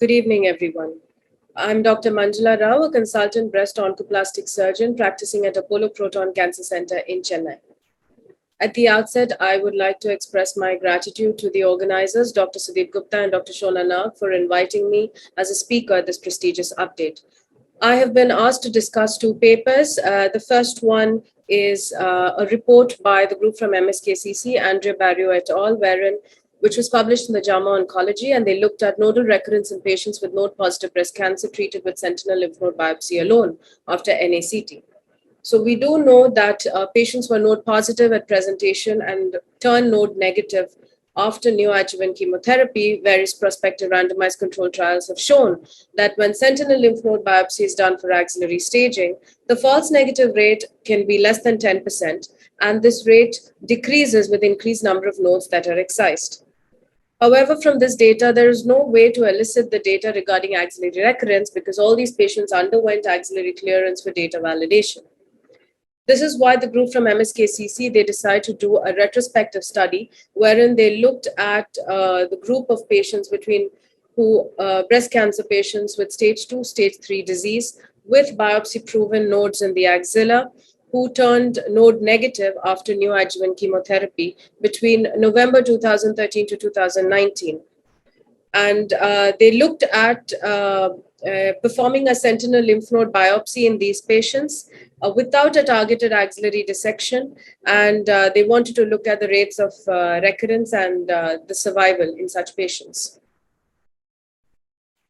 Good evening, everyone. I'm Dr. Manjula Rao, a consultant breast oncoplastic surgeon practicing at Apollo Proton Cancer Center in Chennai. At the outset, I would like to express my gratitude to the organizers, Dr. Sudeep Gupta and Dr. Shona Nag, for inviting me as a speaker at this prestigious update. I have been asked to discuss two papers. The first one is a report by the group from MSKCC, Andrea Barrio et al., which was published in the JAMA Oncology, and they looked at nodal recurrence in patients with node-positive breast cancer treated with sentinel lymph node biopsy alone after NACT. So we do know that patients were node positive at presentation and turn node negative after neoadjuvant chemotherapy. Various prospective randomized controlled trials have shown that when sentinel lymph node biopsy is done for axillary staging, the false negative rate can be less than 10%, and this rate decreases with increased number of nodes that are excised. However, from this data, there is no way to elicit the data regarding axillary recurrence because all these patients underwent axillary clearance for data validation. This is why the group from MSKCC, they decided to do a retrospective study wherein they looked at the group of patients breast cancer patients with stage 2, stage 3 disease with biopsy-proven nodes in the axilla who turned node negative after neoadjuvant chemotherapy between November 2013 to 2019. And they looked at performing a sentinel lymph node biopsy in these patients without a targeted axillary dissection. And they wanted to look at the rates of recurrence and the survival in such patients.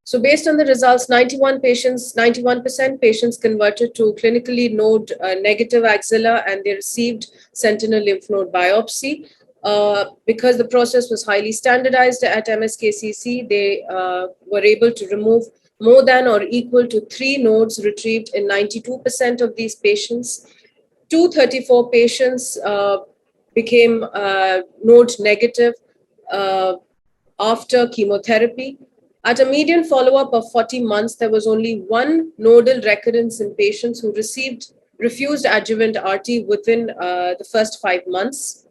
So based on the results, 91% patients converted to clinically node negative axilla and they received sentinel lymph node biopsy. Because the process was highly standardized at MSKCC, they were able to remove more than or equal to 3 nodes retrieved in 92% of these patients. 234 patients became node negative after chemotherapy. At a median follow-up of 40 months, there was only 1 nodal recurrence in patients who refused adjuvant RT within the first 5 months.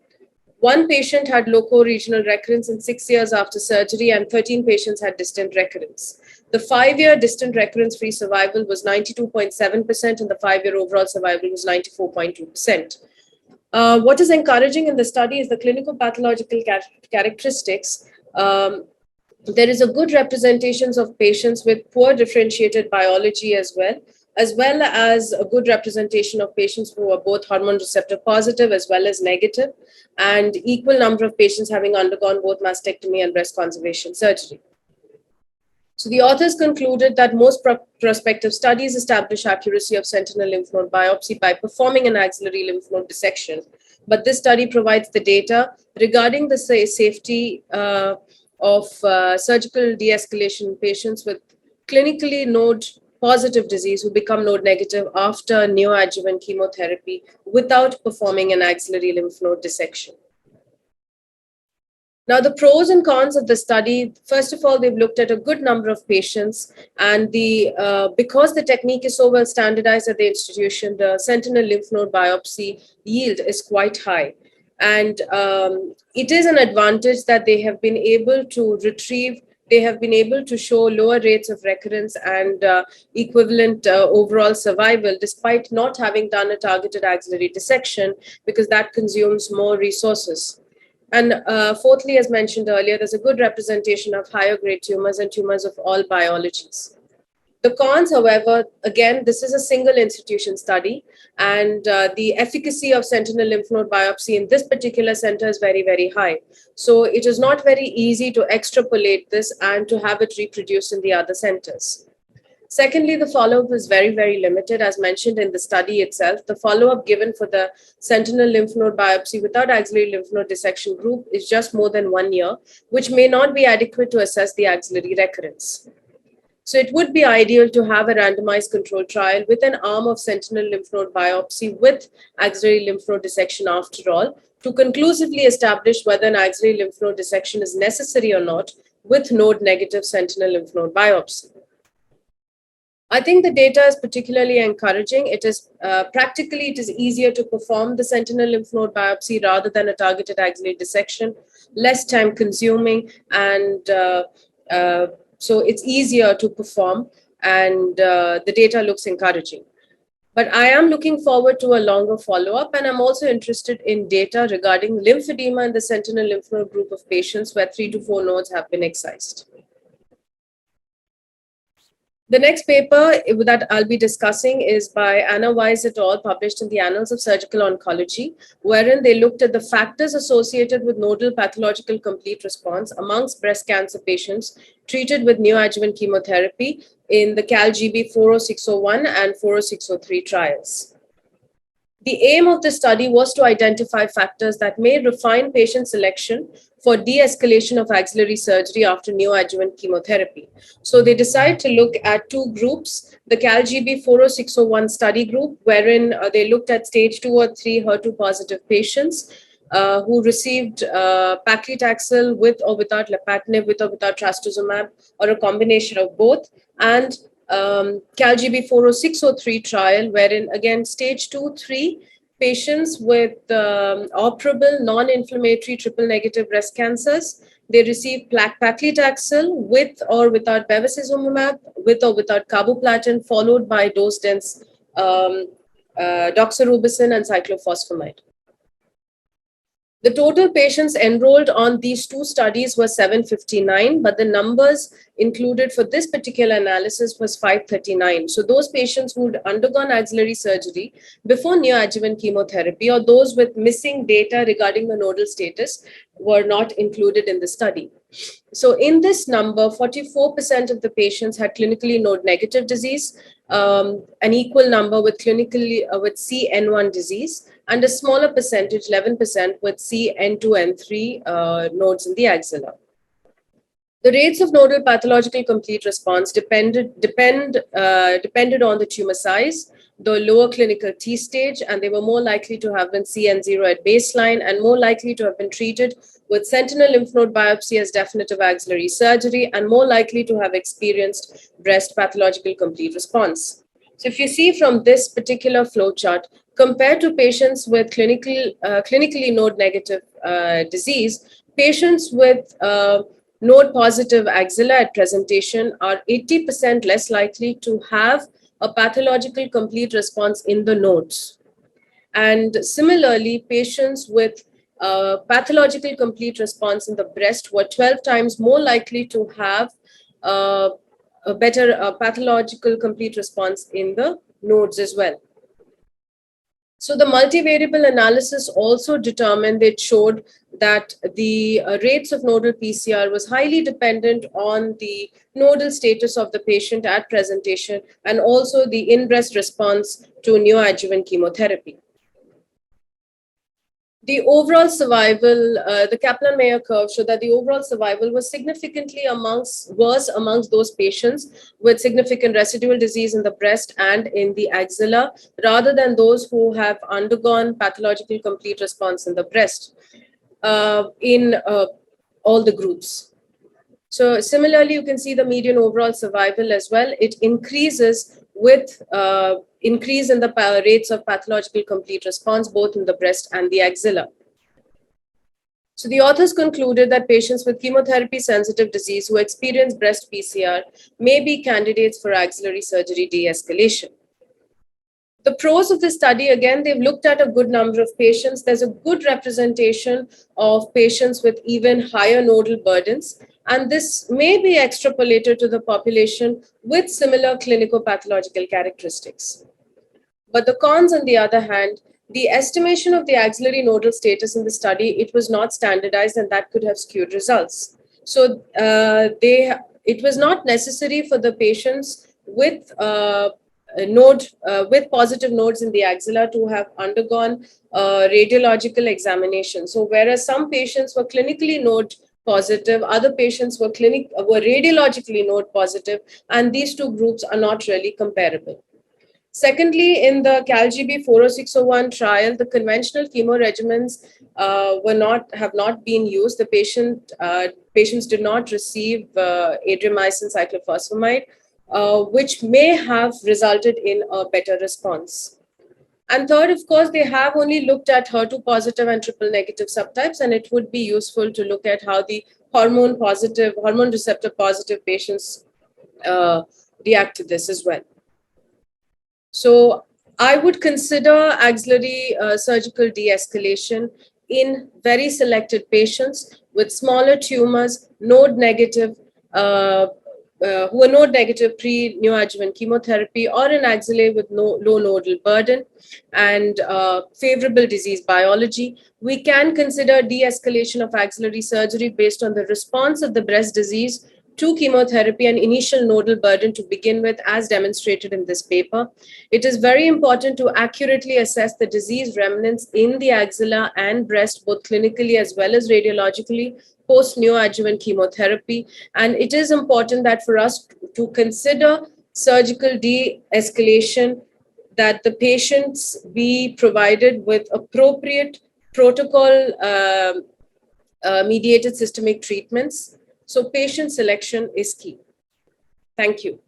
1 patient had loco-regional recurrence in 6 years after surgery, and 13 patients had distant recurrence. The 5-year distant recurrence-free survival was 92.7%, and the 5-year overall survival was 94.2%. What is encouraging in the study is the clinical pathological characteristics. There is a good representations of patients with poor differentiated biology as well as a good representation of patients who are both hormone receptor positive as well as negative, and equal number of patients having undergone both mastectomy and breast conservation surgery. So the authors concluded that most prospective studies establish accuracy of sentinel lymph node biopsy by performing an axillary lymph node dissection. But this study provides the data regarding the safety of surgical de-escalation in patients with clinically node positive disease who become node negative after neoadjuvant chemotherapy without performing an axillary lymph node dissection. Now, the pros and cons of the study, first of all, they've looked at a good number of patients, and because the technique is so well standardized at the institution, the sentinel lymph node biopsy yield is quite high. And it is an advantage that they have been able to show lower rates of recurrence and equivalent overall survival, despite not having done a targeted axillary dissection, because that consumes more resources. And fourthly, as mentioned earlier, there's a good representation of higher grade tumors and tumors of all biologies. The cons, however, again, this is a single institution study, and the efficacy of sentinel lymph node biopsy in this particular center is very, very high. So it is not very easy to extrapolate this and to have it reproduced in the other centers. Secondly, the follow-up is very, very limited. As mentioned in the study itself, the follow-up given for the sentinel lymph node biopsy without axillary lymph node dissection group is just more than 1 year, which may not be adequate to assess the axillary recurrence. So it would be ideal to have a randomized control trial with an arm of sentinel lymph node biopsy with axillary lymph node dissection after all, to conclusively establish whether an axillary lymph node dissection is necessary or not with node negative sentinel lymph node biopsy. I think the data is particularly encouraging. It is practically, it is easier to perform the sentinel lymph node biopsy rather than a targeted axillary dissection, less time consuming, and So it's easier to perform, and the data looks encouraging. But I am looking forward to a longer follow-up, and I'm also interested in data regarding lymphedema in the sentinel lymph node group of patients where 3 to 4 nodes have been excised. The next paper that I'll be discussing is by Anna Weiss et al., published in the Annals of Surgical Oncology, wherein they looked at the factors associated with nodal pathological complete response amongst breast cancer patients treated with neoadjuvant chemotherapy in the CALGB 40601 and 40603 trials. The aim of the study was to identify factors that may refine patient selection for de-escalation of axillary surgery after neoadjuvant chemotherapy. So they decided to look at two groups, the CALGB 40601 study group, wherein they looked at stage 2 or 3 HER2 positive patients who received paclitaxel with or without lapatinib, with or without trastuzumab, or a combination of both, and CALGB 40603 trial, wherein again stage 2-3 patients with operable non-inflammatory triple negative breast cancers, they received paclitaxel with or without bevacizumab, with or without carboplatin, followed by dose-dense doxorubicin and cyclophosphamide. The total patients enrolled on these two studies were 759, but the numbers included for this particular analysis was 539. So those patients who had undergone axillary surgery before neoadjuvant chemotherapy, or those with missing data regarding the nodal status, were not included in the study. So in this number, 44% of the patients had clinically node negative disease, an equal number with clinically with CN1 disease, and a smaller percentage, 11%, with CN2 and 3 nodes in the axilla. The rates of nodal pathological complete response depended on the tumor size, the lower clinical T stage, and they were more likely to have been CN0 at baseline and more likely to have been treated with sentinel lymph node biopsy as definitive axillary surgery, and more likely to have experienced breast pathological complete response. So if you see from this particular flow chart, compared to patients with clinically node negative disease, patients with node positive axilla at presentation are 80% less likely to have a pathological complete response in the nodes. And similarly, patients with pathological complete response in the breast were 12 times more likely to have a better pathological complete response in the nodes as well. So the multivariable analysis also determined, it showed that the rates of nodal PCR was highly dependent on the nodal status of the patient at presentation and also the in-breast response to neoadjuvant chemotherapy. The overall survival, the Kaplan-Meier curve showed that the overall survival was significantly worse amongst those patients with significant residual disease in the breast and in the axilla, rather than those who have undergone pathological complete response in the breast in all the groups. So similarly, you can see the median overall survival as well. It increases with increase in the rates of pathological complete response, both in the breast and the axilla. So the authors concluded that patients with chemotherapy-sensitive disease who experience breast PCR may be candidates for axillary surgery de-escalation. The pros of the study, again, they've looked at a good number of patients. There's a good representation of patients with even higher nodal burdens, and this may be extrapolated to the population with similar clinico-pathological characteristics. But the cons, on the other hand, the estimation of the axillary nodal status in the study, it was not standardized, and that could have skewed results. So it was not necessary for the patients with with positive nodes in the axilla to have undergone radiological examination. So whereas some patients were clinically node positive, other patients were radiologically node positive, and these two groups are not really comparable. Secondly, in the CALGB 40601 trial, the conventional chemo regimens have not been used. The patients did not receive adriamycin cyclophosphamide, which may have resulted in a better response. And third, of course, they have only looked at HER2 positive and triple negative subtypes, and it would be useful to look at how the hormone receptor positive patients react to this as well. So I would consider axillary surgical de-escalation in very selected patients with smaller tumors, node negative, who are node negative pre-neoadjuvant chemotherapy, or an axillary with low nodal burden and favorable disease biology. We can consider de-escalation of axillary surgery based on the response of the breast disease to chemotherapy and initial nodal burden to begin with, as demonstrated in this paper. It is very important to accurately assess the disease remnants in the axilla and breast, both clinically as well as radiologically, post neoadjuvant chemotherapy. And it is important that for us to consider surgical de-escalation, that the patients be provided with appropriate protocol mediated systemic treatments. So patient selection is key. Thank you.